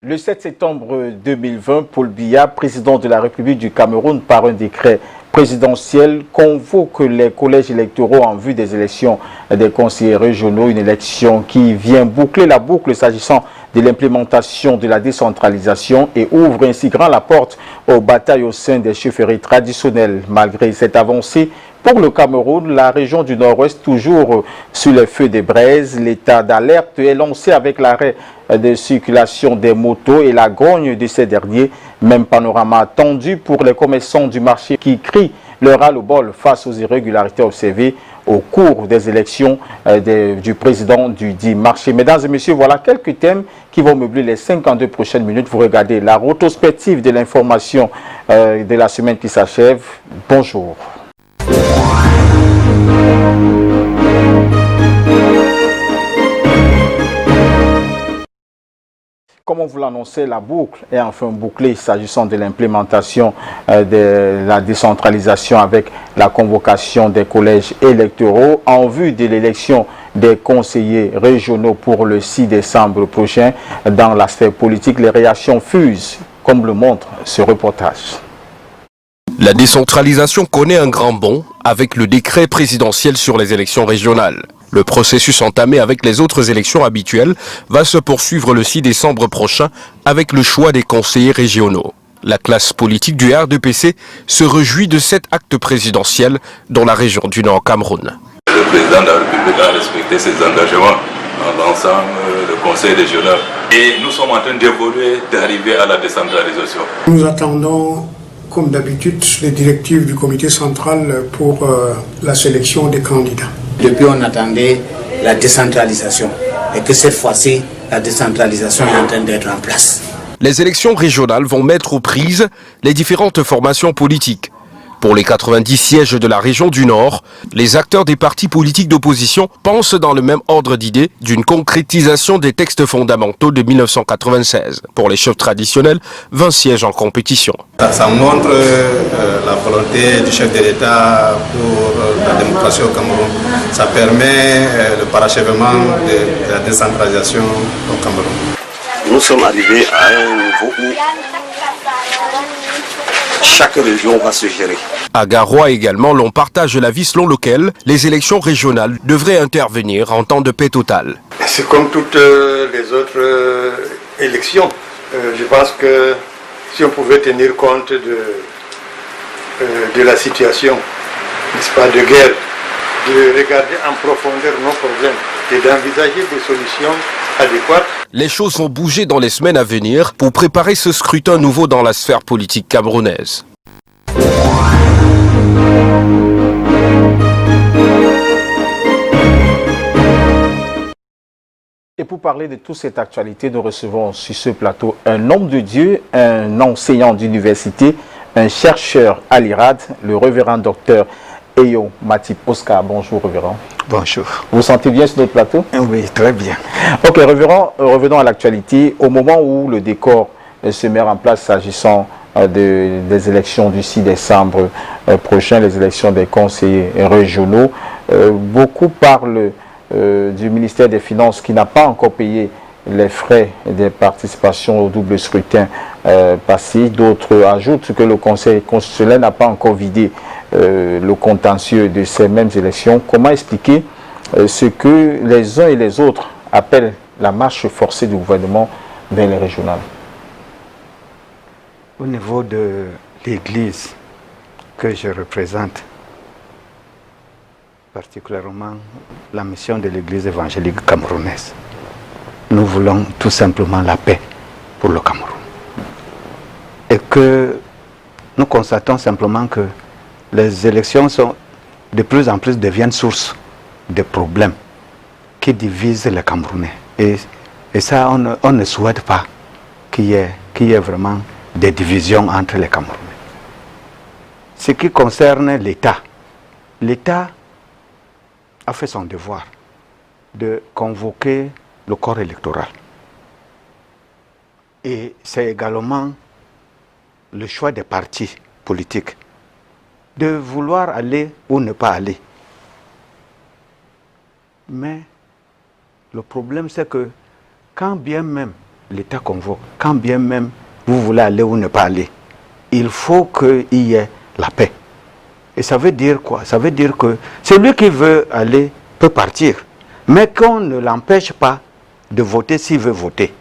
Le 7 septembre 2020, Paul Biya, président de la République du Cameroun, par un décret présidentiel, convoque les collèges électoraux en vue des élections des conseillers régionaux, une élection qui vient boucler la boucle s'agissant de l'implémentation de la décentralisation et ouvre ainsi grand la porte aux batailles au sein des chefferies traditionnelles. Malgré cette avancée, pour le Cameroun, la région du Nord-Ouest, toujours sous les feux des braises, l'état d'alerte est lancé avec l'arrêt de circulation des motos et la grogne de ces derniers. Même panorama attendu pour les commerçants du marché qui crient leur ras-le-bol face aux irrégularités observées au cours des élections du président du dit marché. Mesdames et messieurs, voilà quelques thèmes qui vont meubler les 52 prochaines minutes. Vous regardez la rétrospective de l'information de la semaine qui s'achève. Bonjour. Comme on vous l'annonçait, la boucle est enfin bouclée s'agissant de l'implémentation de la décentralisation avec la convocation des collèges électoraux en vue de l'élection des conseillers régionaux pour le 6 décembre prochain. Dans la sphère politique, les réactions fusent, comme le montre ce reportage. La décentralisation connaît un grand bond avec le décret présidentiel sur les élections régionales. Le processus entamé avec les autres élections habituelles va se poursuivre le 6 décembre prochain avec le choix des conseillers régionaux. La classe politique du RDPC se réjouit de cet acte présidentiel dans la région du Nord Cameroun. Le président de la République a respecté ses engagements en lançant le conseil régional et nous sommes en train d'évoluer, d'arriver à la décentralisation. Nous attendons, comme d'habitude, les directives du comité central pour la sélection des candidats. Depuis, on attendait la décentralisation et que cette fois-ci, la décentralisation est en train d'être en place. Les élections régionales vont mettre aux prises les différentes formations politiques. Pour les 90 sièges de la région du Nord, les acteurs des partis politiques d'opposition pensent dans le même ordre d'idée d'une concrétisation des textes fondamentaux de 1996. Pour les chefs traditionnels, 20 sièges en compétition. Ça montre la volonté du chef de l'État pour la démocratie au Cameroun. Ça permet le parachèvement de la décentralisation au Cameroun. Nous sommes arrivés à un niveau où chaque région va se gérer. À Garoua également, l'on partage l'avis selon lequel les élections régionales devraient intervenir en temps de paix totale. C'est comme toutes les autres élections. Je pense que si on pouvait tenir compte de la situation, n'est-ce pas, de guerre, de regarder en profondeur nos problèmes et d'envisager des solutions adéquates. Les choses vont bouger dans les semaines à venir pour préparer ce scrutin nouveau dans la sphère politique camerounaise. Et pour parler de toute cette actualité, nous recevons sur ce plateau un homme de Dieu, un enseignant d'université, un chercheur à l'IRAD, le révérend docteur Eyo Matip Oscar. Bonjour, révérend. Bonjour. Vous vous sentez bien sur notre plateau? Oui, très bien. Ok, révérend, revenons à l'actualité. Au moment où le décor se met en place s'agissant des élections du 6 décembre prochain, les élections des conseillers régionaux, beaucoup parlent du ministère des Finances qui n'a pas encore payé les frais de participation au double scrutin passé. D'autres ajoutent que le Conseil constitutionnel n'a pas encore vidé le contentieux de ces mêmes élections. Comment expliquer ce que les uns et les autres appellent la marche forcée du gouvernement vers les régionales? Au niveau de l'Église que je représente, particulièrement la mission de l'Église évangélique camerounaise, nous voulons tout simplement la paix pour le Cameroun. Et que nous constatons simplement que les élections sont de plus en plus deviennent source de problèmes qui divisent les Camerounais. Et ça, on ne souhaite pas qu'il y ait vraiment des divisions entre les Camerounais. Ce qui concerne l'État, l'État a fait son devoir de convoquer le corps électoral. Et c'est également le choix des partis politiques de vouloir aller ou ne pas aller. Mais le problème, c'est que quand bien même l'État convoque, quand bien même vous voulez aller ou ne pas aller, il faut qu'il y ait la paix. Et ça veut dire quoi? Ça veut dire que celui qui veut aller peut partir, mais qu'on ne l'empêche pas de voter s'il veut voter.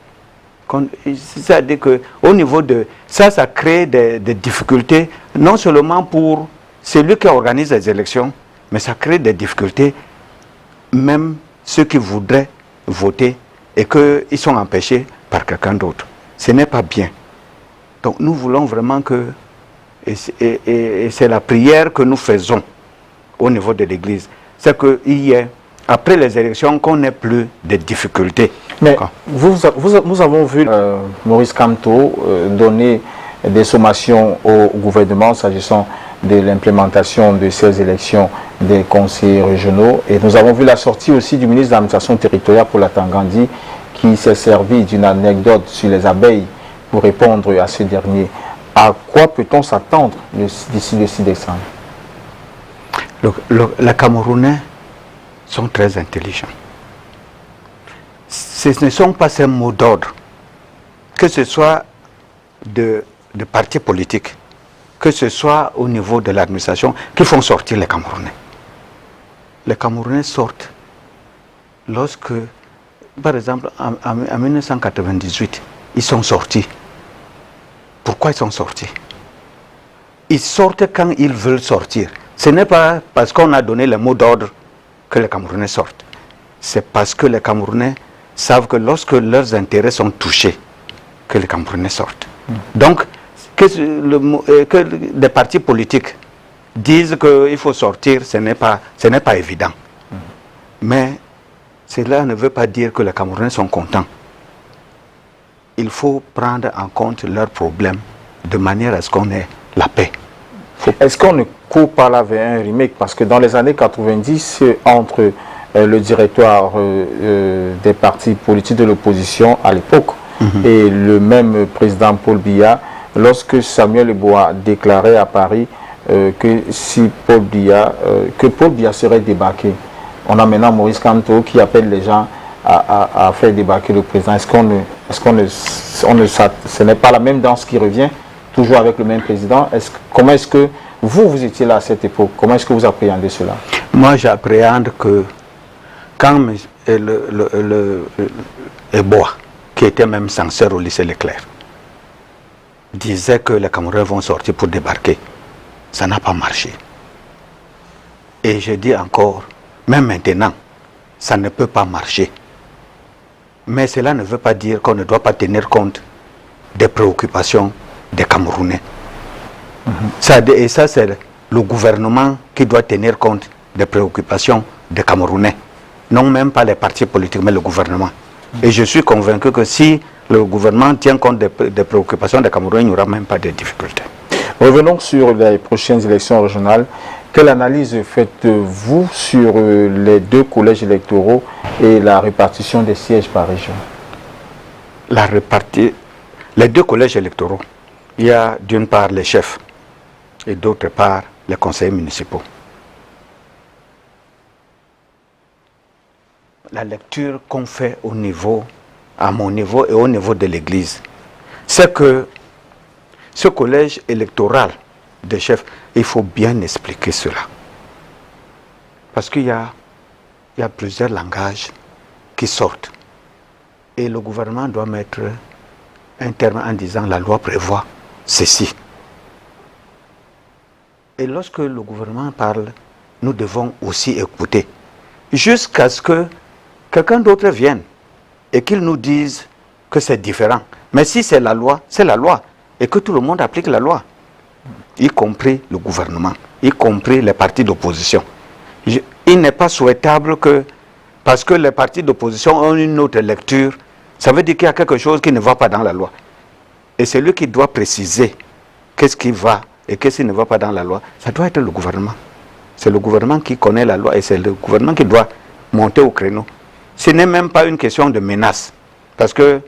C'est-à-dire qu'au niveau de ça, ça crée des difficultés, non seulement pour celui qui organise les élections, mais ça crée des difficultés, même ceux qui voudraient voter et qu'ils sont empêchés par quelqu'un d'autre. Ce n'est pas bien. Donc nous voulons vraiment que, et c'est la prière que nous faisons au niveau de l'Église, c'est qu'il y ait, après les élections, qu'on n'ait plus de difficultés. Mais nous avons vu Maurice Kamto donner des sommations au gouvernement s'agissant de l'implémentation de ces élections des conseillers régionaux. Et nous avons vu la sortie aussi du ministre de l'administration territoriale pour la Tangandi qui s'est servi d'une anecdote sur les abeilles pour répondre à ce dernier. À quoi peut-on s'attendre d'ici le 6 décembre? Les Camerounais sont très intelligents. Ce ne sont pas ces mots d'ordre, que ce soit de partis politiques, que ce soit au niveau de l'administration, qui font sortir les Camerounais. Les Camerounais sortent lorsque, par exemple, en 1998, ils sont sortis. Pourquoi ils sont sortis? Ils sortent quand ils veulent sortir. Ce n'est pas parce qu'on a donné le mot d'ordre que les Camerounais sortent. C'est parce que les Camerounais savent que lorsque leurs intérêts sont touchés, que les Camerounais sortent. Donc, que des partis politiques disent qu'il faut sortir, ce n'est pas évident. Mais cela ne veut pas dire que les Camerounais sont contents. Il faut prendre en compte leurs problèmes de manière à ce qu'on ait la paix. Est-ce qu'on ne court pas là vers un remake? Parce que dans les années 90, entre le directoire des partis politiques de l'opposition à l'époque et le même président Paul Biya, lorsque Samuel Eboa déclarait à Paris que si Paul Biya serait débarqué, on a maintenant Maurice Kamto qui appelle les gens à faire débarquer le président. Ce n'est pas la même danse qui revient, toujours avec le même président? Comment est-ce que vous étiez là à cette époque? Comment est-ce que vous appréhendez cela? Moi, j'appréhende que quand Eboa, qui était même censeur au lycée Leclerc, disait que les Camerounais vont sortir pour débarquer, ça n'a pas marché. Et je dis encore, même maintenant, ça ne peut pas marcher. Mais cela ne veut pas dire qu'on ne doit pas tenir compte des préoccupations des Camerounais. Et ça, c'est le gouvernement qui doit tenir compte des préoccupations des Camerounais. Non même pas les partis politiques, mais le gouvernement. Et je suis convaincu que si le gouvernement tient compte des préoccupations des Camerounais, il n'y aura même pas de difficultés. Revenons sur les prochaines élections régionales. Quelle analyse faites-vous sur les 2 collèges électoraux et la répartition des sièges par région? Les 2 collèges électoraux, il y a d'une part les chefs et d'autre part les conseillers municipaux. La lecture qu'on fait à mon niveau et au niveau de l'Église, c'est que ce collège électoral des chefs, il faut bien expliquer cela. Parce qu'il y a plusieurs langages qui sortent. Et le gouvernement doit mettre un terme en disant la loi prévoit ceci. Et lorsque le gouvernement parle, nous devons aussi écouter. Jusqu'à ce que quelqu'un d'autre vienne et qu'il nous dise que c'est différent. Mais si c'est la loi, c'est la loi. Et que tout le monde applique la loi. Y compris le gouvernement, y compris les partis d'opposition. Il n'est pas souhaitable que, parce que les partis d'opposition ont une autre lecture, ça veut dire qu'il y a quelque chose qui ne va pas dans la loi. Et c'est lui qui doit préciser qu'est-ce qui va et qu'est-ce qui ne va pas dans la loi. Ça doit être le gouvernement. C'est le gouvernement qui connaît la loi et c'est le gouvernement qui doit monter au créneau. Ce n'est même pas une question de menace. Parce que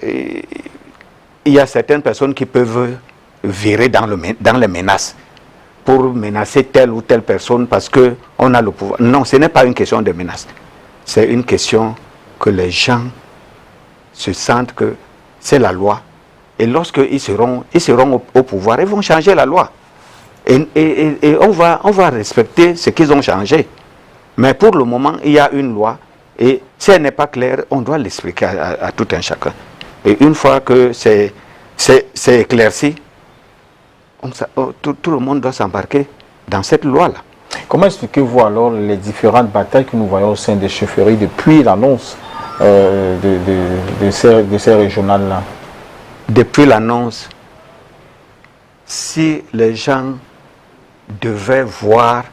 il y a certaines personnes qui peuvent virer dans les menaces pour menacer telle ou telle personne parce qu'on a le pouvoir. Non, ce n'est pas une question de menace. C'est une question que les gens se sentent que c'est la loi. Et lorsqu'ils seront au pouvoir, ils vont changer la loi. Et on va respecter ce qu'ils ont changé. Mais pour le moment, il y a une loi. Et si elle n'est pas claire, on doit l'expliquer à tout un chacun. Et une fois que c'est éclairci, tout le monde doit s'embarquer dans cette loi-là. Comment expliquez-vous alors les différentes batailles que nous voyons au sein des chefferies depuis l'annonce de ces régionales-là? Depuis l'annonce, si les gens devaient voir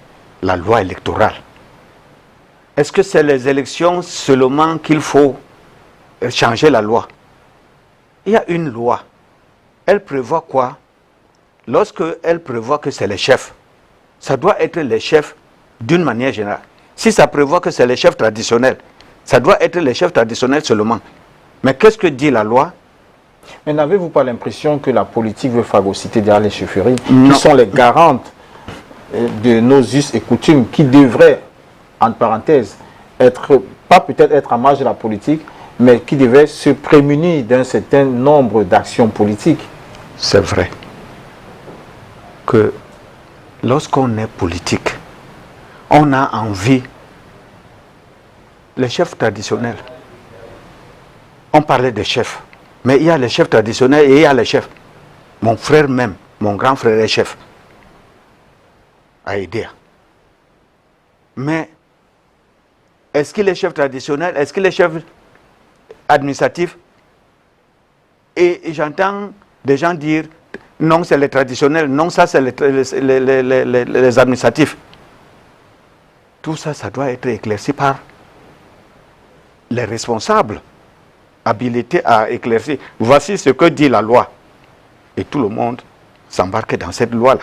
la loi électorale, est-ce que c'est les élections seulement qu'il faut changer la loi? Il y a une loi. Elle prévoit quoi? Lorsque elle prévoit que c'est les chefs, ça doit être les chefs d'une manière générale. Si ça prévoit que c'est les chefs traditionnels, ça doit être les chefs traditionnels seulement. Mais qu'est-ce que dit la loi? Mais n'avez-vous pas l'impression que la politique veut phagocyter derrière les chefferies, Non. qui sont les garantes de nos us et coutumes, qui devraient, entre parenthèses, peut-être être à marge de la politique, mais qui devaient se prémunir d'un certain nombre d'actions politiques? C'est vrai que lorsqu'on est politique, on a envie, les chefs traditionnels, on parlait des chefs, mais il y a les chefs traditionnels et il y a les chefs. Mon frère même, mon grand frère est chef à Edea. Mais est-ce qu'il est chef traditionnel? Est-ce qu'il est chef administratif? Et j'entends des gens dire non, c'est les traditionnels, non, ça c'est les administratifs. Tout ça, ça doit être éclairci par les responsables habilités à éclaircir. Voici ce que dit la loi. Et tout le monde s'embarque dans cette loi-là.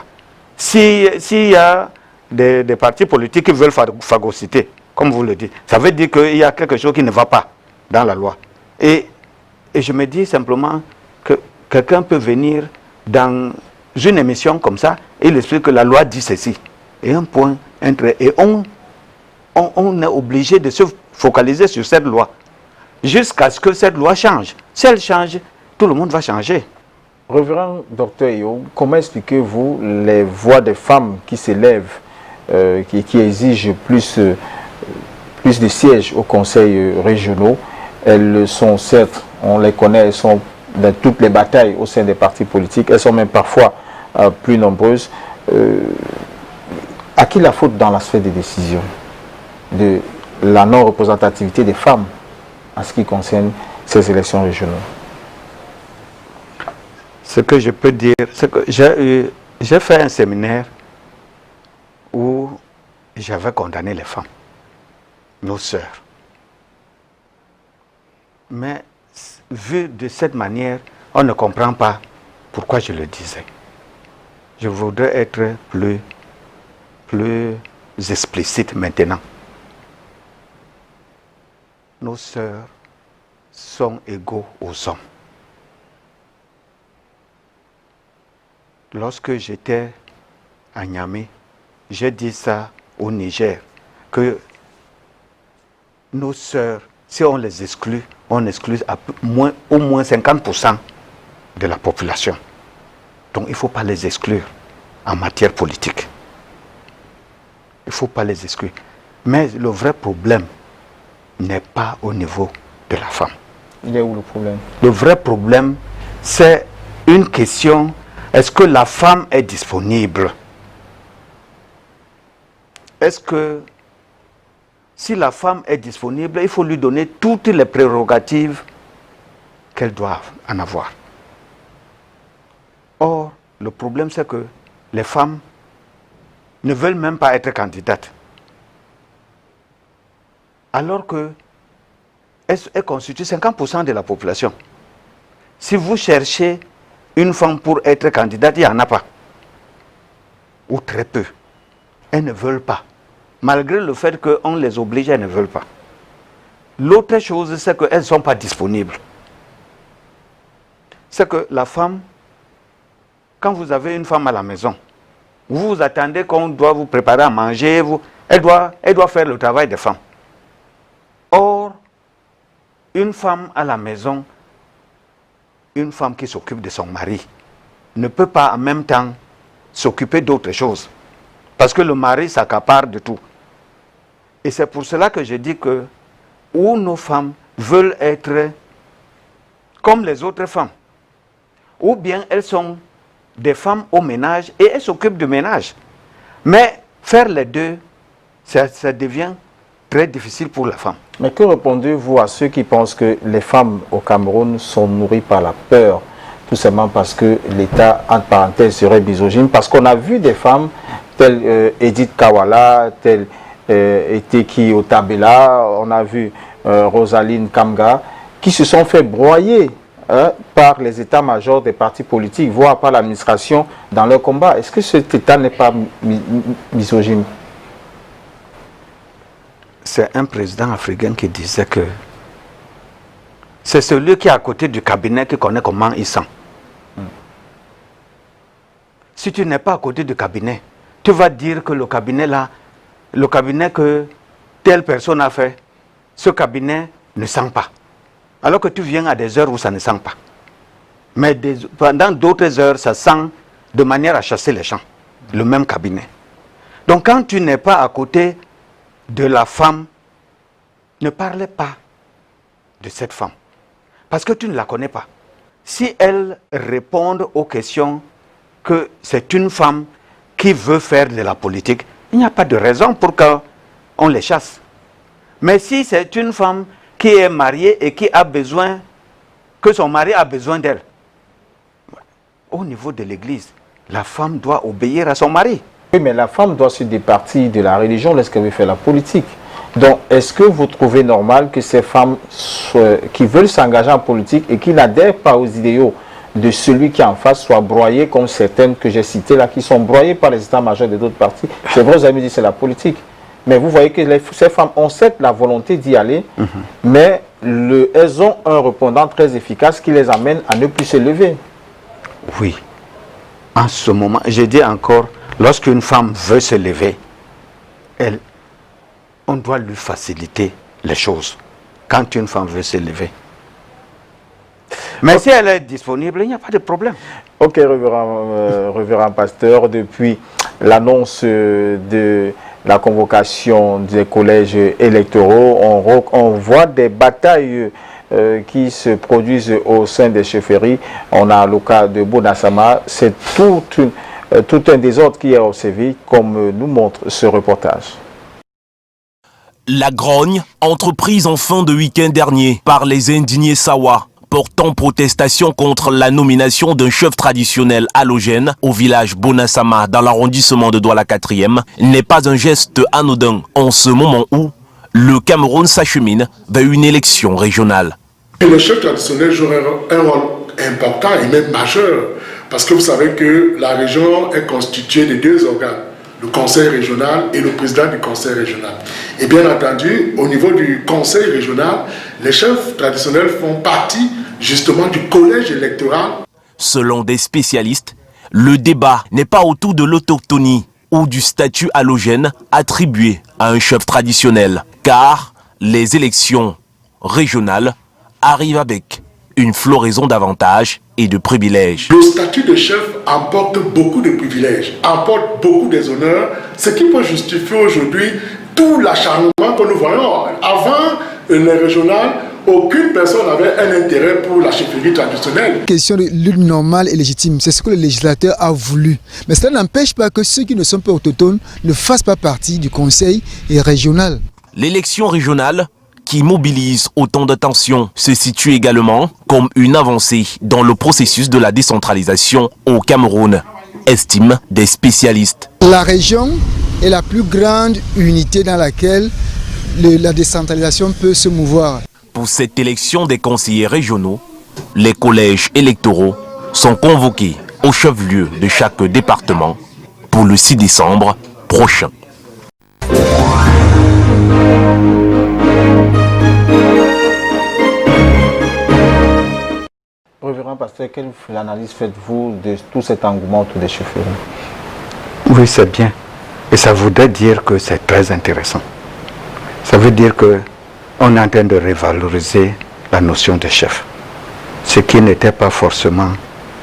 S'il y a des partis politiques qui veulent phagocyter, comme vous le dites, ça veut dire qu'il y a quelque chose qui ne va pas dans la loi. Et je me dis simplement que quelqu'un peut venir dans une émission comme ça et il explique que la loi dit ceci. Et un point, un trait. Et on est obligé de se focaliser sur cette loi jusqu'à ce que cette loi change. Si elle change, tout le monde va changer. Révérend Dr Eyo, comment expliquez-vous les voix des femmes qui s'élèvent, qui exigent plus de sièges aux conseils régionaux? Elles sont certes, on les connaît, elles sont dans toutes les batailles au sein des partis politiques, elles sont même parfois plus nombreuses. À qui la faute dans la sphère des décisions de la non-représentativité des femmes en ce qui concerne ces élections régionales? Ce que je peux dire, c'est que j'ai fait un séminaire où j'avais condamné les femmes, nos sœurs. Mais vu de cette manière, on ne comprend pas pourquoi je le disais. Je voudrais être plus explicite maintenant. Nos sœurs sont égaux aux hommes. Lorsque j'étais à Niamey, j'ai dit ça au Niger, que nos sœurs, si on les exclut, on exclut au moins 50% de la population. Donc il ne faut pas les exclure en matière politique. Il ne faut pas les exclure. Mais le vrai problème n'est pas au niveau de la femme. Il est où le problème? Le vrai problème, c'est une question: est-ce que la femme est disponible? Est-ce que si la femme est disponible, il faut lui donner toutes les prérogatives qu'elle doit en avoir? Or, le problème, c'est que les femmes ne veulent même pas être candidates. Alors qu'elles constituent 50% de la population. Si vous cherchez une femme pour être candidate, il n'y en a pas. Ou très peu. Elles ne veulent pas. Malgré le fait qu'on les oblige, elles ne veulent pas. L'autre chose, c'est qu'elles ne sont pas disponibles. C'est que la femme, quand vous avez une femme à la maison, vous vous attendez qu'on doit vous préparer à manger, elle doit faire le travail des femmes. Or, une femme à la maison, une femme qui s'occupe de son mari ne peut pas en même temps s'occuper d'autre chose. Parce que le mari s'accapare de tout. Et c'est pour cela que je dis que où nos femmes veulent être comme les autres femmes, ou bien elles sont des femmes au ménage et elles s'occupent du ménage. Mais faire les deux, ça devient très difficile pour la femme. Mais que répondez-vous à ceux qui pensent que les femmes au Cameroun sont nourries par la peur, tout simplement parce que l'État, entre parenthèses, serait misogyne? Parce qu'on a vu des femmes telles Edith Kawala, telles Eteki Otabela, on a vu Rosaline Kamga, qui se sont fait broyer par les états-majors des partis politiques, voire par l'administration dans leur combat. Est-ce que cet État n'est pas misogyne? C'est un président africain qui disait que c'est celui qui est à côté du cabinet qui connaît comment il sent. Si tu n'es pas à côté du cabinet, tu vas dire que le cabinet là, le cabinet que telle personne a fait, ce cabinet ne sent pas. Alors que tu viens à des heures où ça ne sent pas. Mais pendant d'autres heures, ça sent de manière à chasser les champs. Le même cabinet. Donc quand tu n'es pas à côté de la femme, ne parlez pas de cette femme. Parce que tu ne la connais pas. Si elle répond aux questions que c'est une femme qui veut faire de la politique, il n'y a pas de raison pour qu'on les chasse. Mais si c'est une femme qui est mariée et qui a besoin, que son mari a besoin d'elle, au niveau de l'église, la femme doit obéir à son mari. Oui, mais la femme doit se départir de la religion lorsqu'elle veut faire la politique. Donc, est-ce que vous trouvez normal que ces femmes qui veulent s'engager en politique et qui n'adhèrent pas aux idéaux de celui qui est en face soient broyées comme certaines que j'ai citées là, qui sont broyées par les états-majors de d'autres partis? C'est vrai, vous avez dit c'est la politique. Mais vous voyez que ces femmes ont certes la volonté d'y aller, mais elles ont un répondant très efficace qui les amène à ne plus se lever. Oui. En ce moment, je dis encore, lorsqu'une femme veut se lever, on doit lui faciliter les choses. Quand une femme veut se lever. Mais si elle est disponible, il n'y a pas de problème. Ok, révérend pasteur, depuis l'annonce de la convocation des collèges électoraux, on voit des batailles qui se produisent au sein des chefferies. On a le cas de Bonassama. C'est tout un désordre qui est observé, comme nous montre ce reportage. La grogne, entreprise en fin de week-end dernier par les indignés Sawa, portant protestation contre la nomination d'un chef traditionnel halogène au village Bonassama dans l'arrondissement de Douala 4e, n'est pas un geste anodin en ce moment où le Cameroun s'achemine vers une élection régionale. Et le chef traditionnel joue un rôle important et même majeur, parce que vous savez que la région est constituée de deux organes, le conseil régional et le président du conseil régional. Et bien entendu, au niveau du conseil régional, les chefs traditionnels font partie justement du collège électoral. Selon des spécialistes, le débat n'est pas autour de l'autochtonie ou du statut halogène attribué à un chef traditionnel, car les élections régionales arrivent avec une floraison d'avantages et de privilèges. Le statut de chef emporte beaucoup de privilèges, emporte beaucoup des honneurs, ce qui peut justifier aujourd'hui tout l'acharnement que nous voyons. Avant les régionales, aucune personne n'avait un intérêt pour la chefferie traditionnelle. Question de lutte normale et légitime, c'est ce que le législateur a voulu. Mais cela n'empêche pas que ceux qui ne sont pas autochtones ne fassent pas partie du conseil régional. L'élection régionale qui mobilise autant d'attention se situe également comme une avancée dans le processus de la décentralisation au Cameroun, estiment des spécialistes. La région est la plus grande unité dans laquelle la décentralisation peut se mouvoir. Pour cette élection des conseillers régionaux, les collèges électoraux sont convoqués au chef-lieu de chaque département pour le 6 décembre prochain. Révérend pasteur, quelle analyse faites-vous de tout cet engouement autour des chefferies? Oui, c'est bien. Et ça voudrait dire que c'est très intéressant. Ça veut dire qu'on est en train de revaloriser la notion de chef. ce qui n'était pas forcément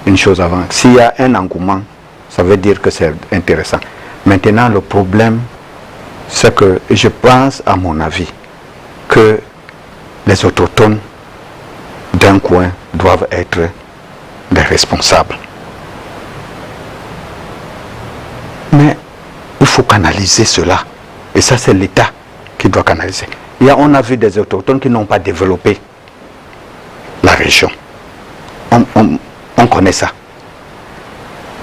une chose avant. S'il y a un engouement, ça veut dire que c'est intéressant. Maintenant, le problème, c'est que je pense, à mon avis, que les autochtones d'un coin doivent être des responsables. Mais il faut canaliser cela. Et ça, c'est l'État qui doit canaliser. On a vu des autochtones qui n'ont pas développé la région. On connaît ça.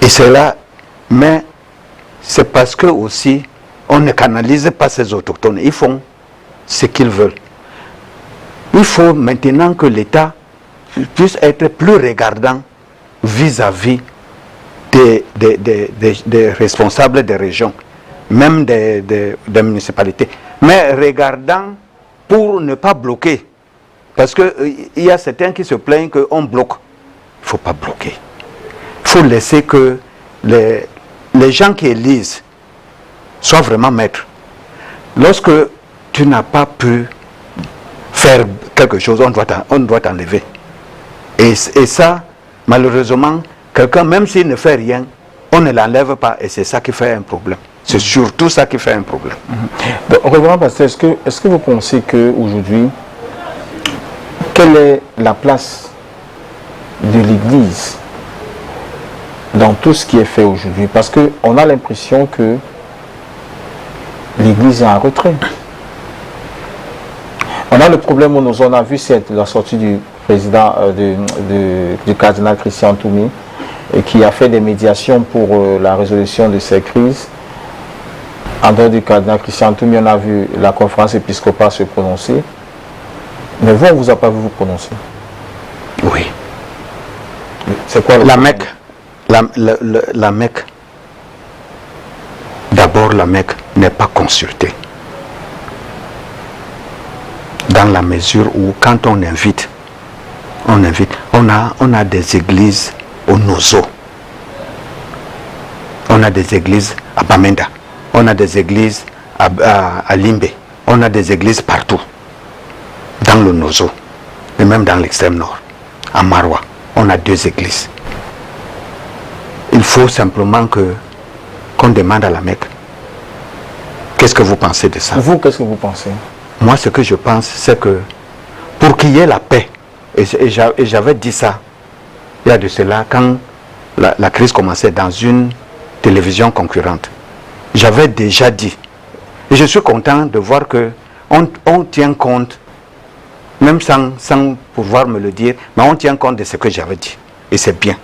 Et c'est là, mais c'est parce que aussi, on ne canalise pas ces autochtones. Ils font ce qu'ils veulent. Il faut maintenant que l'État puisse être plus regardant vis-à-vis des responsables des régions, même des municipalités. Mais regardant pour ne pas bloquer. Parce qu'il y a certains qui se plaignent qu'on bloque. Il ne faut pas bloquer. Il faut laisser que les gens qui élisent soient vraiment maîtres. Lorsque tu n'as pas pu faire quelque chose, on doit t'enlever. Et ça, malheureusement, quelqu'un, même s'il ne fait rien, on ne l'enlève pas et c'est ça qui fait un problème. C'est surtout ça qui fait un problème. Révérend Pasteur, est-ce que vous pensez qu'aujourd'hui, quelle est la place de l'Église dans tout ce qui est fait aujourd'hui? Parce qu'on a l'impression que l'Église est en retrait. On a le problème où on a vu la sortie du président du cardinal Christian Toumi, qui a fait des médiations pour la résolution de ces crises. En dehors du cardinal Christian Toumi, on a vu la conférence épiscopale se prononcer. Mais vous, on ne vous a pas vu vous prononcer. Oui. C'est quoi la Mecque? La Mecque. D'abord, la Mecque n'est pas consultée. Dans la mesure où, quand on invite, on a des églises au Nozo. On a des églises à Bamenda. On a des églises à Limbe. On a des églises partout. Dans le Nozo. Et même dans l'extrême nord. À Marwa. On a 2 églises. Il faut simplement qu'on demande à la Mecque. Qu'est-ce que vous pensez de ça? Vous, qu'est-ce que vous pensez? Moi, ce que je pense, c'est que pour qu'il y ait la paix, et j'avais dit ça, il y a de cela, quand la crise commençait dans une télévision concurrente, j'avais déjà dit, et je suis content de voir qu'on tient compte, même sans pouvoir me le dire, mais on tient compte de ce que j'avais dit, et c'est bien.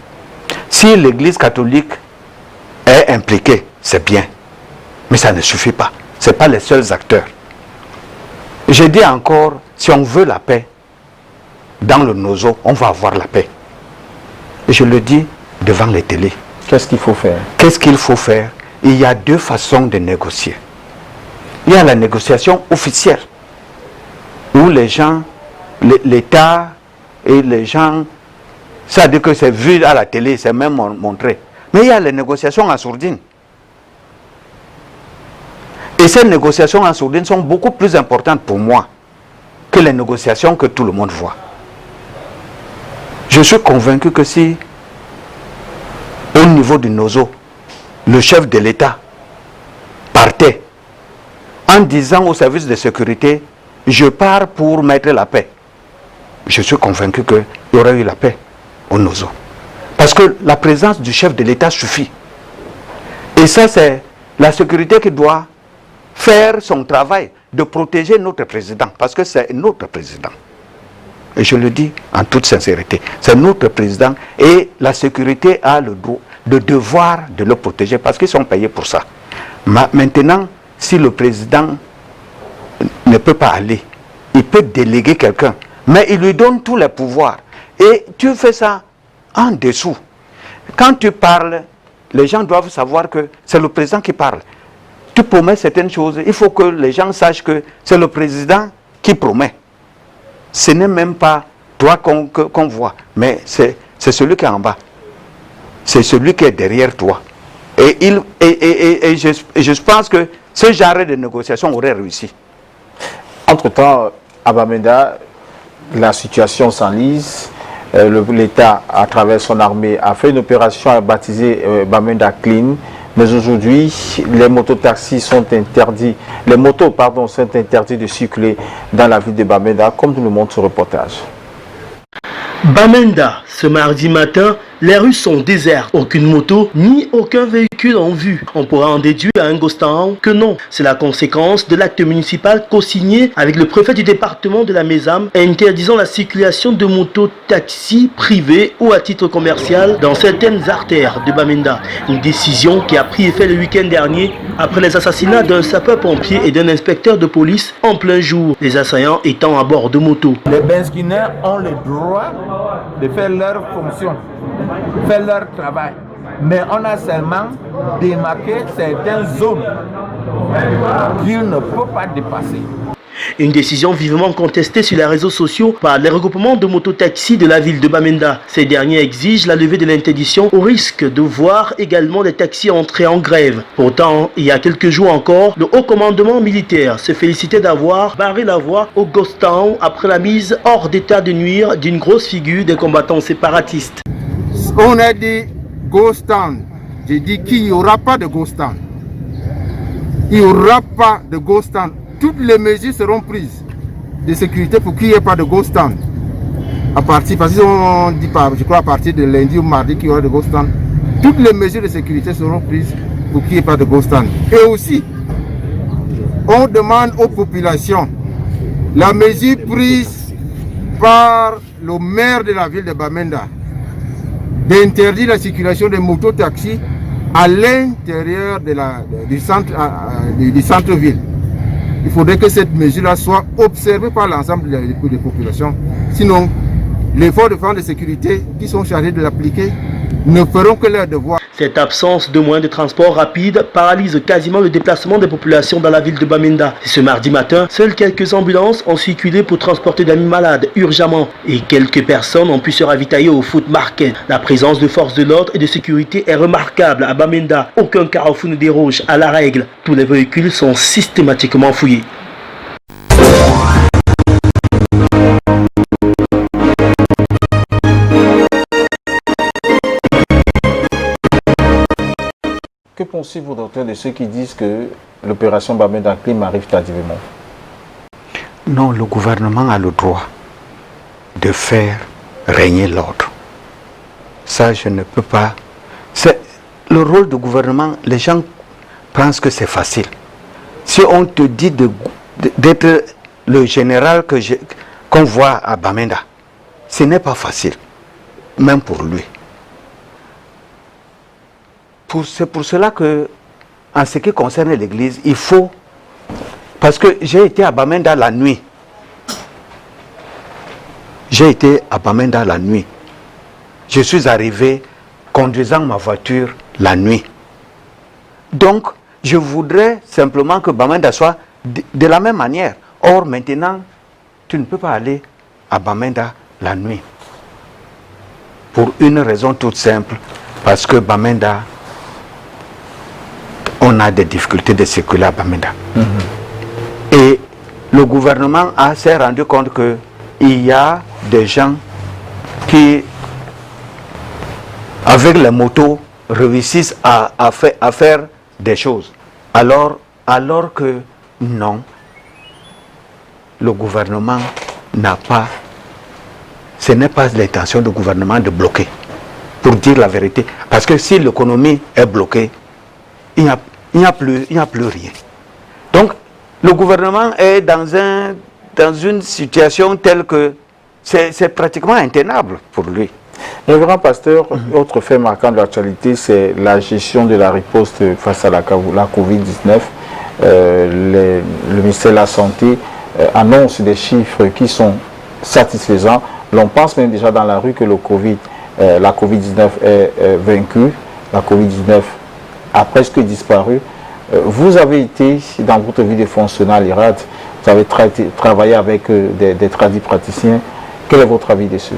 Si l'Église catholique est impliquée, c'est bien, mais ça ne suffit pas, ce n'est pas les seuls acteurs. Je dis encore, si on veut la paix, dans le Nozo, on va avoir la paix. Et je le dis devant les télés. Qu'est-ce qu'il faut faire? Qu'est-ce qu'il faut faire? Il y a 2 façons de négocier. Il y a la négociation officielle, où les gens, l'État et les gens, ça veut dire que c'est vu à la télé, c'est même montré. Mais il y a les négociations en sourdine. Et ces négociations en sourdine sont beaucoup plus importantes pour moi que les négociations que tout le monde voit. Je suis convaincu que si, au niveau du Nozo, le chef de l'État partait en disant au service de sécurité, je pars pour mettre la paix, je suis convaincu qu'il y aurait eu la paix au Nozo. Parce que la présence du chef de l'État suffit. Et ça, c'est la sécurité qui doit faire son travail de protéger notre président, parce que c'est notre président. Et je le dis en toute sincérité, c'est notre président et la sécurité a le devoir de le protéger parce qu'ils sont payés pour ça. Maintenant, si le président ne peut pas aller, il peut déléguer quelqu'un, mais il lui donne tous les pouvoirs. Et tu fais ça en dessous. Quand tu parles, les gens doivent savoir que c'est le président qui parle. Tu promets certaines choses, il faut que les gens sachent que c'est le président qui promet. Ce n'est même pas toi qu'on voit, mais c'est celui qui est en bas. C'est celui qui est derrière toi. Et je pense que ce genre de négociation aurait réussi. Entre-temps, à Bamenda, la situation s'enlise. l'État, à travers son armée, a fait une opération baptisée Bamenda Clean. Mais aujourd'hui, les mototaxis sont interdits, les motos, pardon, sont interdits de circuler dans la ville de Bamenda, comme nous le montre ce reportage. Bamenda, ce mardi matin, les rues sont désertes. Aucune moto ni aucun véhicule en vue. On pourra en déduire à un Gostahan que non. C'est la conséquence de l'acte municipal co-signé avec le préfet du département de la Mézam interdisant la circulation de motos-taxis privés ou à titre commercial dans certaines artères de Bamenda. Une décision qui a pris effet le week-end dernier après les assassinats d'un sapeur-pompier et d'un inspecteur de police en plein jour, les assaillants étant à bord de motos. Les benzineurs ont le droit de faire leur fonction, faire leur travail. Mais on a seulement démarqué certaines zones qu'ils ne peuvent pas dépasser. Une décision vivement contestée sur les réseaux sociaux par les regroupements de mototaxis de la ville de Bamenda. Ces derniers exigent la levée de l'interdiction au risque de voir également des taxis entrer en grève. Pourtant, il y a quelques jours encore, le haut commandement militaire se félicitait d'avoir barré la voie au Gostahan après la mise hors d'état de nuire d'une grosse figure des combattants séparatistes. On a dit Gostahan. J'ai dit qu'il n'y aura pas de Gostahan. Il n'y aura pas de Gostahan. Toutes les mesures seront prises de sécurité pour qu'il n'y ait pas de ghost town. À partir, parce qu'on dit pas, je crois à partir de lundi ou mardi qu'il y aura de ghost town. Toutes les mesures de sécurité seront prises pour qu'il n'y ait pas de ghost town. Et aussi, on demande aux populations la mesure prise par le maire de la ville de Bamenda d'interdire la circulation des mototaxis à l'intérieur du centre-ville. Il faudrait que cette mesure-là soit observée par l'ensemble des populations. Sinon, les forces de défense de sécurité qui sont chargées de l'appliquer ne feront que leur devoir. Cette absence de moyens de transport rapide paralyse quasiment le déplacement des populations dans la ville de Bamenda. Ce mardi matin, seules quelques ambulances ont circulé pour transporter d'amis malades urgemment et quelques personnes ont pu se ravitailler au food market. La présence de forces de l'ordre et de sécurité est remarquable à Bamenda. Aucun carrefour ne déroge à la règle. Tous les véhicules sont systématiquement fouillés. Que pensez-vous, docteur, de ceux qui disent que l'opération Bamenda Clean arrive tardivement? Non, le gouvernement a le droit de faire régner l'ordre. Ça, je ne peux pas. C'est le rôle du gouvernement. Les gens pensent que c'est facile. Si on te dit d'être le général qu'on voit à Bamenda, ce n'est pas facile, même pour lui. C'est pour cela que, en ce qui concerne l'église, il faut... Parce que j'ai été à Bamenda la nuit. J'ai été à Bamenda la nuit. Je suis arrivé conduisant ma voiture la nuit. Donc, je voudrais simplement que Bamenda soit de la même manière. Or, maintenant, tu ne peux pas aller à Bamenda la nuit. Pour une raison toute simple. Parce que Bamenda... on a des difficultés de circuler à Bamenda. Et le gouvernement s'est rendu compte qu'il y a des gens qui, avec les motos, réussissent à faire des choses. Alors que non, le gouvernement n'a pas... Ce n'est pas l'intention du gouvernement de bloquer, pour dire la vérité. Parce que si l'économie est bloquée, il n'y a plus rien. Donc, le gouvernement est dans une situation telle que c'est pratiquement intenable pour lui. Révérend pasteur, autre fait marquant de l'actualité, c'est la gestion de la riposte face à la Covid-19. Le ministère de la Santé annonce des chiffres qui sont satisfaisants. L'on pense même déjà dans la rue que la Covid-19 est vaincue. La Covid-19 a presque disparu. Vous avez été, dans votre vie de fonctionnaire à l'IRAD, vous avez travaillé avec des tradipraticiens. Quel est votre avis dessus?